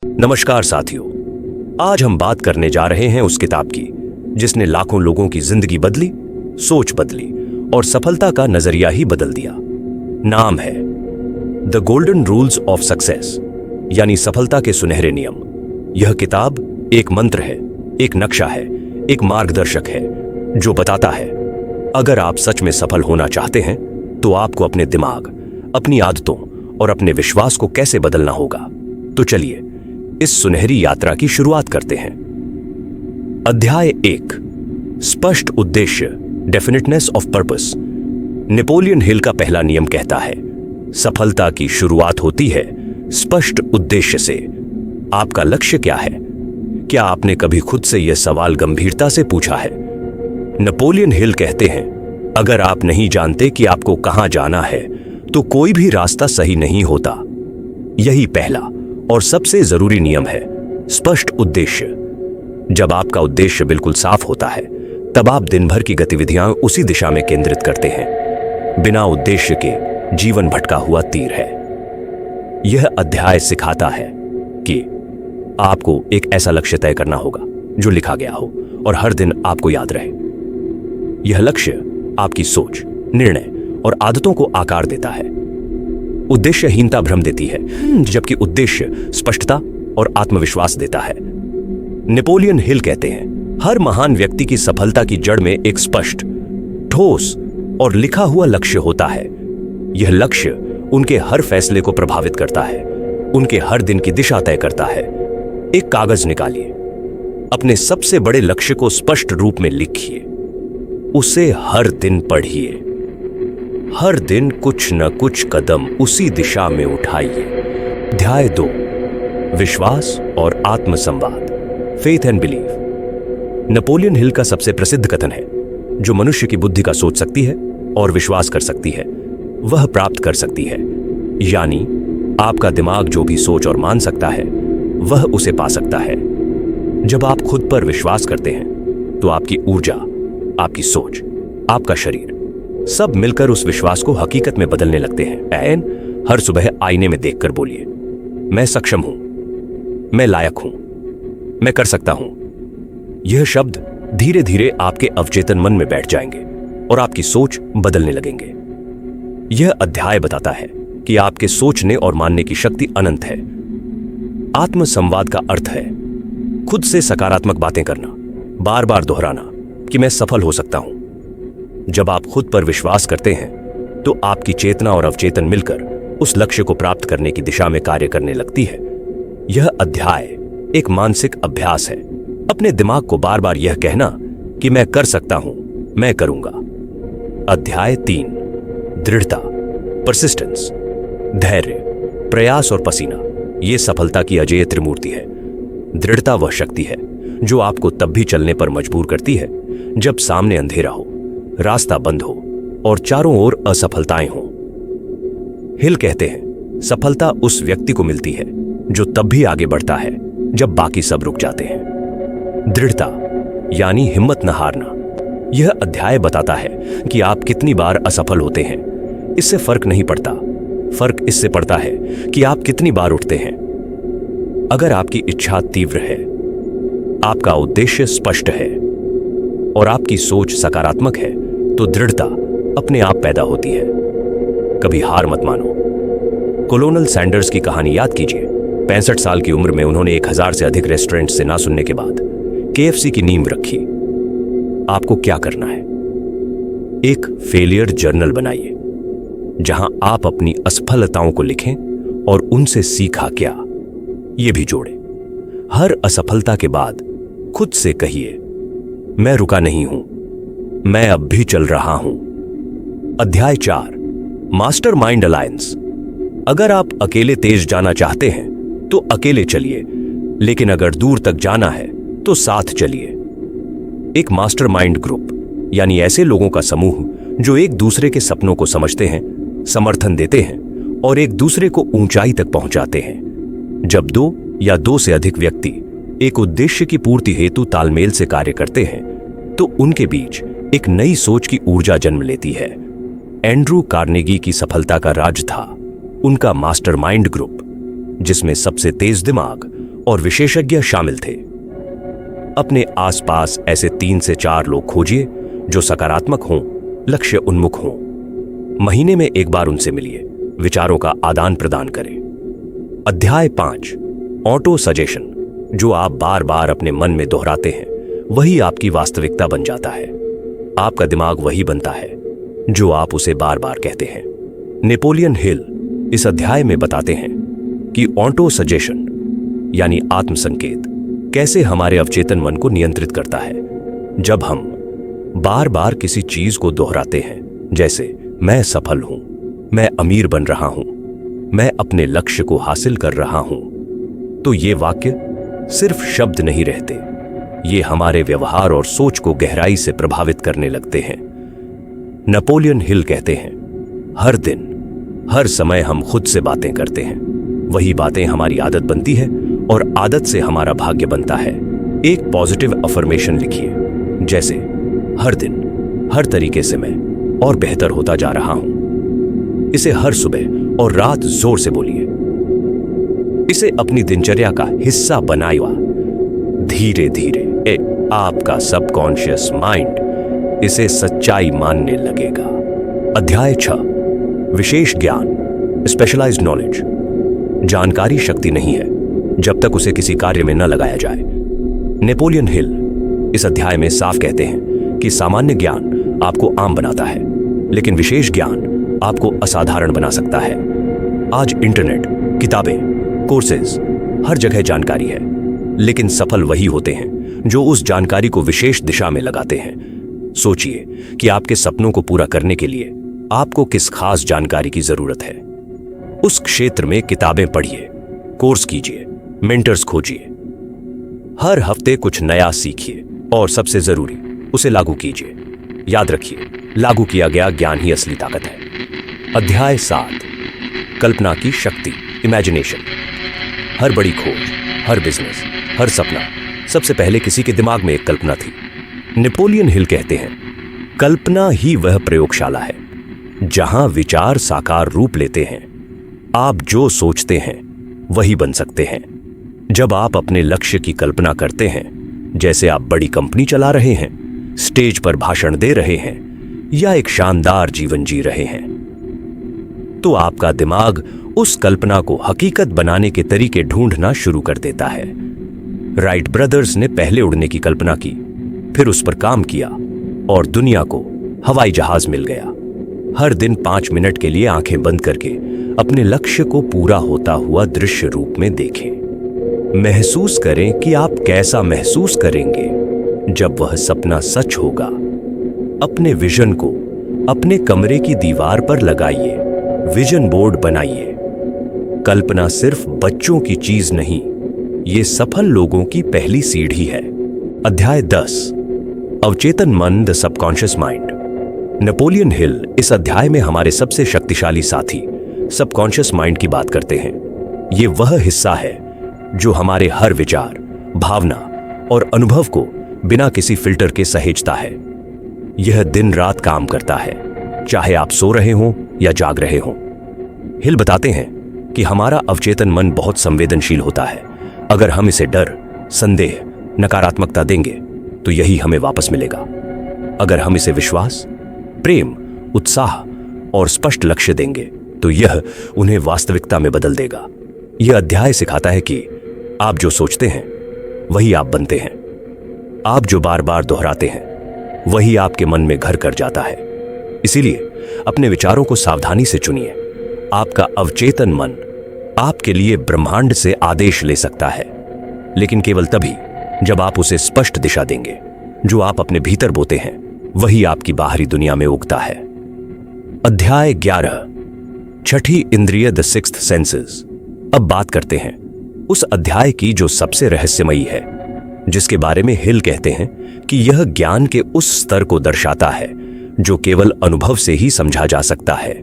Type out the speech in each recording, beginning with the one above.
नमस्कार साथियों, आज हम बात करने जा रहे हैं उस किताब की जिसने लाखों लोगों की जिंदगी बदली, सोच बदली और सफलता का नजरिया ही बदल दिया। नाम है the golden rules of success, यानी सफलता के सुनहरे नियम। यह किताब एक मंत्र है, एक नक्शा है, एक मार्गदर्शक है जो बताता है अगर आप सच में सफल होना चाहते हैं तो आपको अपने दिमाग, अपनी आदतों और अपने विश्वास को कैसे बदलना होगा। तो चलिए इस सुनहरी यात्रा की शुरुआत करते हैं। अध्याय 1, स्पष्ट उद्देश्य, definiteness of purpose. Napoleon Hill का पहला नियम कहता है, सफलता की शुरुआत होती है स्पष्ट उद्देश्य से। आपका लक्ष्य क्या है? क्या आपने कभी खुद से यह सवाल गंभीरता से पूछा है? नेपोलियन हिल कहते हैं, अगर आप नहीं जानते कि आपको कहां जाना है तो कोई भी रास्ता सही नहीं होता। यही पहला और सबसे जरूरी नियम है, स्पष्ट उद्देश्य। जब आपका उद्देश्य बिल्कुल साफ होता है तब आप दिन भर की गतिविधियां उसी दिशा में केंद्रित करते हैं। बिना उद्देश्य के जीवन भटका हुआ तीर है। यह अध्याय सिखाता है कि आपको एक ऐसा लक्ष्य तय करना होगा जो लिखा गया हो और हर दिन आपको याद रहे। यह लक्ष्य आपकी सोच, निर्णय और आदतों को आकार देता है। उद्देश्यहीनता भ्रम देती है, जबकि उद्देश्य स्पष्टता और आत्मविश्वास देता है। नेपोलियन हिल कहते हैं, हर महान व्यक्ति की सफलता की जड़ में एक स्पष्ट, ठोस और लिखा हुआ लक्ष्य होता है। यह लक्ष्य उनके हर फैसले को प्रभावित करता है, उनके हर दिन की दिशा तय करता है। एक कागज निकालिए, अपने सबसे बड़े लक्ष्य को स्पष्ट रूप में लिखिए, उसे हर दिन पढ़िए, हर दिन कुछ न कुछ कदम उसी दिशा में उठाइए। अध्याय 2, विश्वास और आत्मसंवाद, faith and believe. Napoleon Hill का सबसे प्रसिद्ध कथन है, जो मनुष्य की बुद्धि का सोच सकती है और विश्वास कर सकती है वह प्राप्त कर सकती है। यानी आपका दिमाग जो भी सोच और मान सकता है वह उसे पा सकता है। जब आप खुद पर विश्वास करते हैं तो आपकी ऊर्जा, आपकी सोच, आपका शरीर सब मिलकर उस विश्वास को हकीकत में बदलने लगते हैं। हर सुबह आईने में देखकर बोलिए, मैं सक्षम हूं, मैं लायक हूं, मैं कर सकता हूं। यह शब्द धीरे धीरे आपके अवचेतन मन में बैठ जाएंगे और आपकी सोच बदलने लगेंगे। यह अध्याय बताता है कि आपके सोचने और मानने की शक्ति अनंत है। आत्मसंवाद का अर्थ है खुद से सकारात्मक बातें करना, बार बार दोहराना कि मैं सफल हो सकता हूं। जब आप खुद पर विश्वास करते हैं तो आपकी चेतना और अवचेतन मिलकर उस लक्ष्य को प्राप्त करने की दिशा में कार्य करने लगती है। यह अध्याय एक मानसिक अभ्यास है, अपने दिमाग को बार बार यह कहना कि मैं कर सकता हूं, मैं करूंगा। अध्याय 3, दृढ़ता, परसिस्टेंस, धैर्य, प्रयास और पसीना। यह सफलता की अजेय त्रिमूर्ति है। दृढ़ता वह शक्ति है जो आपको तब भी चलने पर मजबूर करती है जब सामने अंधेरा हो, रास्ता बंद हो और चारों ओर असफलताएं हों। हिल कहते हैं, सफलता उस व्यक्ति को मिलती है जो तब भी आगे बढ़ता है जब बाकी सब रुक जाते हैं। दृढ़ता यानी हिम्मत न हारना। यह अध्याय बताता है कि आप कितनी बार असफल होते हैं, इससे फर्क नहीं पड़ता। फर्क इससे पड़ता है कि आप कितनी बार उठते हैं। अगर आपकी इच्छा तीव्र है, आपका उद्देश्य स्पष्ट है और आपकी सोच सकारात्मक है तो दृढ़ता अपने आप पैदा होती है। कभी हार मत मानो। कोलोनल सैंडर्स की कहानी याद कीजिए। 65 साल की उम्र में उन्होंने 1000 से अधिक रेस्टोरेंट से ना सुनने के बाद KFC की नींव रखी। आपको क्या करना है? एक फेलियर जर्नल बनाइए जहां आप अपनी असफलताओं को लिखें और उनसे सीखा क्या, यह भी जोड़ें। हर असफलता के बाद खुद से कहिए, मैं रुका नहीं हूं, मैं अब भी चल रहा हूं। अध्याय 4, मास्टरमाइंड अलायंस। अगर आप अकेले तेज जाना चाहते हैं तो अकेले चलिए, लेकिन अगर दूर तक जाना है तो साथ चलिए। एक मास्टरमाइंड ग्रुप यानी ऐसे लोगों का समूह जो एक दूसरे के सपनों को समझते हैं, समर्थन देते हैं और एक दूसरे को ऊंचाई तक पहुंचाते हैं। जब 2 या 2 से अधिक व्यक्ति एक उद्देश्य की पूर्ति हेतु तालमेल से कार्य करते हैं तो उनके बीच एक नई सोच की ऊर्जा जन्म लेती है। एंड्रू कार्नेगी की सफलता का राज था उनका मास्टरमाइंड ग्रुप, जिसमें सबसे तेज दिमाग और विशेषज्ञ शामिल थे। अपने आसपास ऐसे 3 से 4 लोग खोजिए जो सकारात्मक हों, लक्ष्य उन्मुख हों। महीने में एक बार उनसे मिलिए, विचारों का आदान प्रदान करें। अध्याय 5, ऑटो सजेशन। जो आप बार बार अपने मन में दोहराते हैं वही आपकी वास्तविकता बन जाता है। आपका दिमाग वही बनता है जो आप उसे बार बार कहते हैं। नेपोलियन हिल इस अध्याय में बताते हैं कि ऑटो सजेशन यानी आत्मसंकेत कैसे हमारे अवचेतन मन को नियंत्रित करता है। जब हम बार बार किसी चीज को दोहराते हैं, जैसे मैं सफल हूं, मैं अमीर बन रहा हूं, मैं अपने लक्ष्य को हासिल कर रहा हूं, तो ये वाक्य सिर्फ शब्द नहीं रहते, ये हमारे व्यवहार और सोच को गहराई से प्रभावित करने लगते हैं। नेपोलियन हिल कहते हैं, हर दिन हर समय हम खुद से बातें करते हैं, वही बातें हमारी आदत बनती है और आदत से हमारा भाग्य बनता है। एक पॉजिटिव अफर्मेशन लिखिए, जैसे हर दिन हर तरीके से मैं और बेहतर होता जा रहा हूं। इसे हर सुबह और रात जोर से बोलिए। इसे अपनी दिनचर्या का हिस्सा बनाइए। धीरे धीरे आपका सबकॉन्शियस माइंड इसे सच्चाई मानने लगेगा। अध्याय 6, विशेष ज्ञान, स्पेशलाइज्ड नॉलेज। जानकारी शक्ति नहीं है जब तक उसे किसी कार्य में न लगाया जाए। नेपोलियन हिल इस अध्याय में साफ कहते हैं कि सामान्य ज्ञान आपको आम बनाता है, लेकिन विशेष ज्ञान आपको असाधारण बना सकता है। आज इंटरनेट, किताबें, कोर्सेज, हर जगह जानकारी है, लेकिन सफल वही होते हैं जो उस जानकारी को विशेष दिशा में लगाते हैं। सोचिए कि आपके सपनों को पूरा करने के लिए आपको किस खास जानकारी की जरूरत है। उस क्षेत्र में किताबें पढ़िए, कोर्स कीजिए, मेंटर्स खोजिए। हर हफ्ते कुछ नया सीखिए और सबसे जरूरी, उसे लागू कीजिए। याद रखिए, लागू किया गया ज्ञान ही असली ताकत है। अध्याय 7, कल्पना की शक्ति, इमेजिनेशन। हर बड़ी खोज, हर बिजनेस, हर सपना, सबसे पहले किसी के दिमाग में एक कल्पना थी। नेपोलियन हिल कहते हैं, कल्पना ही वह प्रयोगशाला है जहां विचार साकार रूप लेते हैं। आप जो सोचते हैं वही बन सकते हैं। जब आप अपने लक्ष्य की कल्पना करते हैं, जैसे आप बड़ी कंपनी चला रहे हैं, स्टेज पर भाषण दे रहे हैं या एक शानदार जीवन जी रहे हैं, तो आपका दिमाग उस कल्पना को हकीकत बनाने के तरीके ढूंढना शुरू कर देता है। राइट ब्रदर्स ने पहले उड़ने की कल्पना की, फिर उस पर काम किया और दुनिया को हवाई जहाज मिल गया। हर दिन 5 मिनट के लिए आंखें बंद करके अपने लक्ष्य को पूरा होता हुआ दृश्य रूप में देखें। महसूस करें कि आप कैसा महसूस करेंगे जब वह सपना सच होगा। अपने विजन को अपने कमरे की दीवार पर लगाइए, विजन बोर्ड बनाइए। कल्पना सिर्फ बच्चों की चीज नहीं, ये सफल लोगों की पहली सीढ़ी है। अध्याय 10, अवचेतन मन, the subconscious mind. Napoleon Hill इस अध्याय में हमारे सबसे शक्तिशाली साथी सबकॉन्शियस माइंड की बात करते हैं। ये वह हिस्सा है जो हमारे हर विचार, भावना और अनुभव को बिना किसी फिल्टर के सहेजता है। यह दिन रात काम करता है, चाहे आप सो रहे हों या जाग रहे हों। हिल बताते हैं कि हमारा अवचेतन मन बहुत संवेदनशील होता है। अगर हम इसे डर, संदेह, नकारात्मकता देंगे तो यही हमें वापस मिलेगा। अगर हम इसे विश्वास, प्रेम, उत्साह और स्पष्ट लक्ष्य देंगे तो यह उन्हें वास्तविकता में बदल देगा। यह अध्याय सिखाता है कि आप जो सोचते हैं वही आप बनते हैं। आप जो बार बार दोहराते हैं वही आपके मन में घर कर जाता है। इसीलिए अपने विचारों को सावधानी से चुनिए। आपका अवचेतन मन आपके लिए ब्रह्मांड से आदेश ले सकता है, लेकिन केवल तभी जब आप उसे स्पष्ट दिशा देंगे। जो आप अपने भीतर बोते हैं वही आपकी बाहरी दुनिया में उगता है। अध्याय 11, छठी इंद्रिय, द सिक्स्थ सेंसेस। अब बात करते हैं उस अध्याय की जो सबसे रहस्यमयी है, जिसके बारे में हिल कहते हैं कि यह ज्ञान के उस स्तर को दर्शाता है जो केवल अनुभव से ही समझा जा सकता है।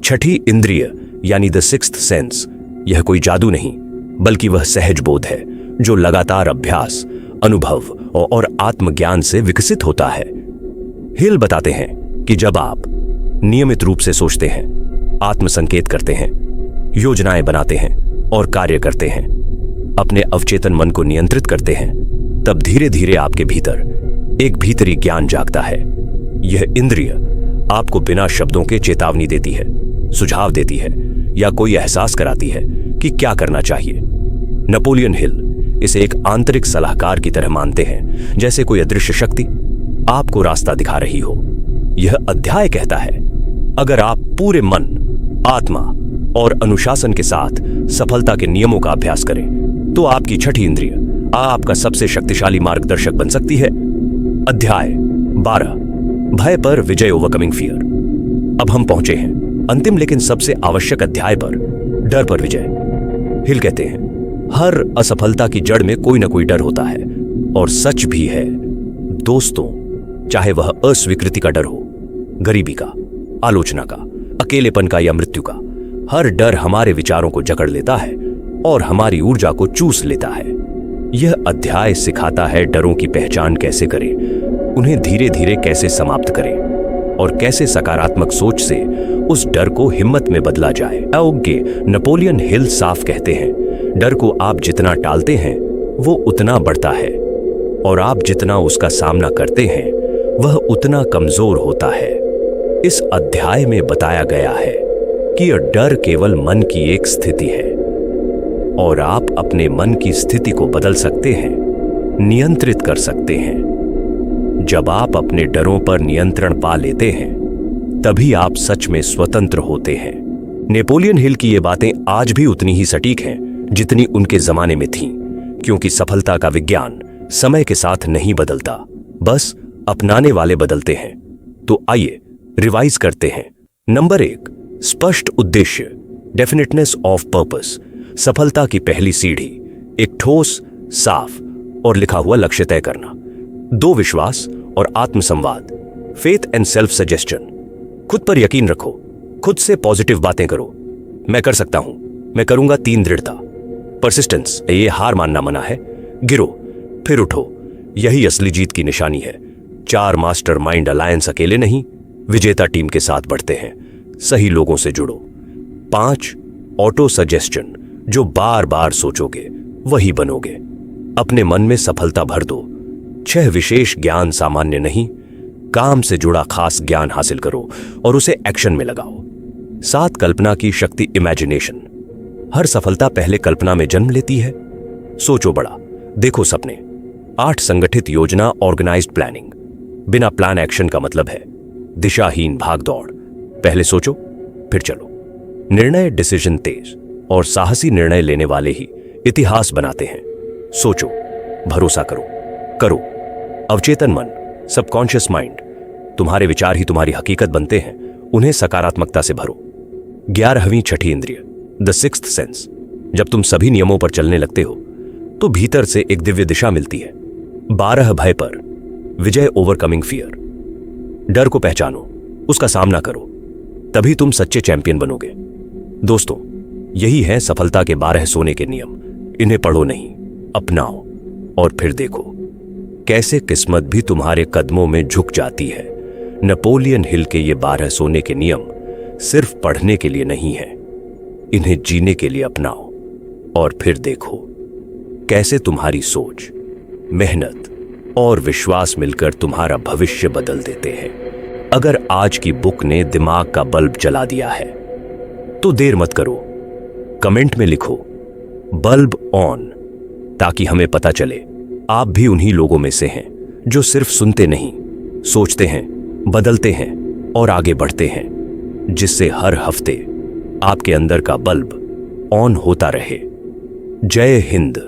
छठी इंद्रिय यानी द सिक्स्थ सेंस, यह कोई जादू नहीं बल्कि वह सहज बोध है जो लगातार अभ्यास, अनुभव और आत्मज्ञान से विकसित होता है। हिल बताते हैं कि जब आप नियमित रूप से सोचते हैं, आत्मसंकेत करते हैं, योजनाएं बनाते हैं और कार्य करते हैं, अपने अवचेतन मन को नियंत्रित करते हैं, तब धीरे धीरे आपके भीतर एक भीतरी ज्ञान जागता है। यह इंद्रिय आपको बिना शब्दों के चेतावनी देती है, सुझाव देती है या कोई एहसास कराती है कि क्या करना चाहिए। नेपोलियन हिल इसे एक आंतरिक सलाहकार की तरह मानते हैं, जैसे कोई अदृश्य शक्ति आपको रास्ता दिखा रही हो। यह अध्याय कहता है, अगर आप पूरे मन, आत्मा और अनुशासन के साथ सफलता के नियमों का अभ्यास करें तो आपकी छठी इंद्रिय आपका सबसे शक्तिशाली मार्गदर्शक बन सकती है। अध्याय 12, भय पर विजय, ओवरकमिंग फियर। अब हम पहुंचे हैं अंतिम लेकिन सबसे आवश्यक अध्याय पर, डर पर विजय। हिल कहते हैं, हर असफलता की जड़ में कोई ना कोई डर होता है, और सच भी है दोस्तों। चाहे वह अस्वीकृति का डर हो, गरीबी का, आलोचना का, अकेलेपन का या मृत्यु का, हर डर हमारे विचारों को जकड़ लेता है और हमारी ऊर्जा को चूस लेता है। यह अध्याय सिखाता है डरों की पहचान कैसे करें, उन्हें धीरे धीरे कैसे समाप्त करें और कैसे सकारात्मक सोच से उस डर को हिम्मत में बदला जाए। नेपोलियन हिल साफ कहते हैं, डर को आप जितना टालते हैं वो उतना बढ़ता है, और आप जितना उसका सामना करते हैं वह उतना कमजोर होता है। इस अध्याय में बताया गया है कि यह डर केवल मन की एक स्थिति है, और आप अपने मन की स्थिति को बदल सकते हैं, नियंत्रित कर सकते हैं। जब आप अपने डरों पर नियंत्रण पा लेते हैं, तभी आप सच में स्वतंत्र होते हैं। नेपोलियन हिल की ये बातें आज भी उतनी ही सटीक हैं जितनी उनके जमाने में थीं, क्योंकि सफलता का विज्ञान समय के साथ नहीं बदलता, बस अपनाने वाले बदलते हैं। तो आइए रिवाइज करते हैं। नंबर 1, स्पष्ट उद्देश्य, डेफिनेटनेस ऑफ पर्पस। सफलता की पहली सीढ़ी, एक ठोस, साफ और लिखा हुआ लक्ष्य तय करना। 2, विश्वास और आत्मसंवाद, फेथ एंड सेल्फ सजेशन। खुद पर यकीन रखो, खुद से पॉजिटिव बातें करो। मैं कर सकता हूं, मैं करूंगा। 3, दृढ़ता, परसिस्टेंस, ये हार मानना मना है। गिरो फिर उठो, यही असली जीत की निशानी है। 4, मास्टर माइंड अलायंस, अकेले नहीं, विजेता टीम के साथ बढ़ते हैं, सही लोगों से जुड़ो। 5, ऑटो सजेशन, जो बार बार सोचोगे वही बनोगे। अपने मन में सफलता भर दो। 6, विशेष ज्ञान, सामान्य नहीं, काम से जुड़ा खास ज्ञान हासिल करो और उसे एक्शन में लगाओ। 7, कल्पना की शक्ति, इमेजिनेशन। हर सफलता पहले कल्पना में जन्म लेती है। सोचो बड़ा, देखो सपने। 8, संगठित योजना, ऑर्गेनाइज्ड प्लानिंग। बिना प्लान एक्शन का मतलब है दिशाहीन भाग दौड़। पहले सोचो फिर चलो। निर्णय, डिसीजन, तेज और साहसी निर्णय लेने वाले ही इतिहास बनाते हैं। सोचो, भरोसा करो, करो। अवचेतन मन, सबकॉन्शियस माइंड, तुम्हारे विचार ही तुम्हारी हकीकत बनते हैं, उन्हें सकारात्मकता से भरो। 11वीं छठी इंद्रिय, द सिक्स्थ सेंस। जब तुम सभी नियमों पर चलने लगते हो तो भीतर से एक दिव्य दिशा मिलती है। 12, भय पर विजय, ओवरकमिंग फियर। डर को पहचानो, उसका सामना करो, तभी तुम सच्चे चैंपियन बनोगे। दोस्तों, यही है सफलता के 12 सोने के नियम। इन्हें पढ़ो नहीं, अपनाओ, और फिर देखो कैसे किस्मत भी तुम्हारे कदमों में झुक जाती है। नेपोलियन हिल के ये 12 सोने के नियम सिर्फ पढ़ने के लिए नहीं है, इन्हें जीने के लिए अपनाओ, और फिर देखो कैसे तुम्हारी सोच, मेहनत और विश्वास मिलकर तुम्हारा भविष्य बदल देते हैं। अगर आज की बुक ने दिमाग का बल्ब जला दिया है तो देर मत करो, कमेंट में लिखो बल्ब ऑन, ताकि हमें पता चले आप भी उन्हीं लोगों में से हैं जो सिर्फ सुनते नहीं, सोचते हैं, बदलते हैं और आगे बढ़ते हैं, जिससे हर हफ्ते आपके अंदर का बल्ब ऑन होता रहे। जय हिंद।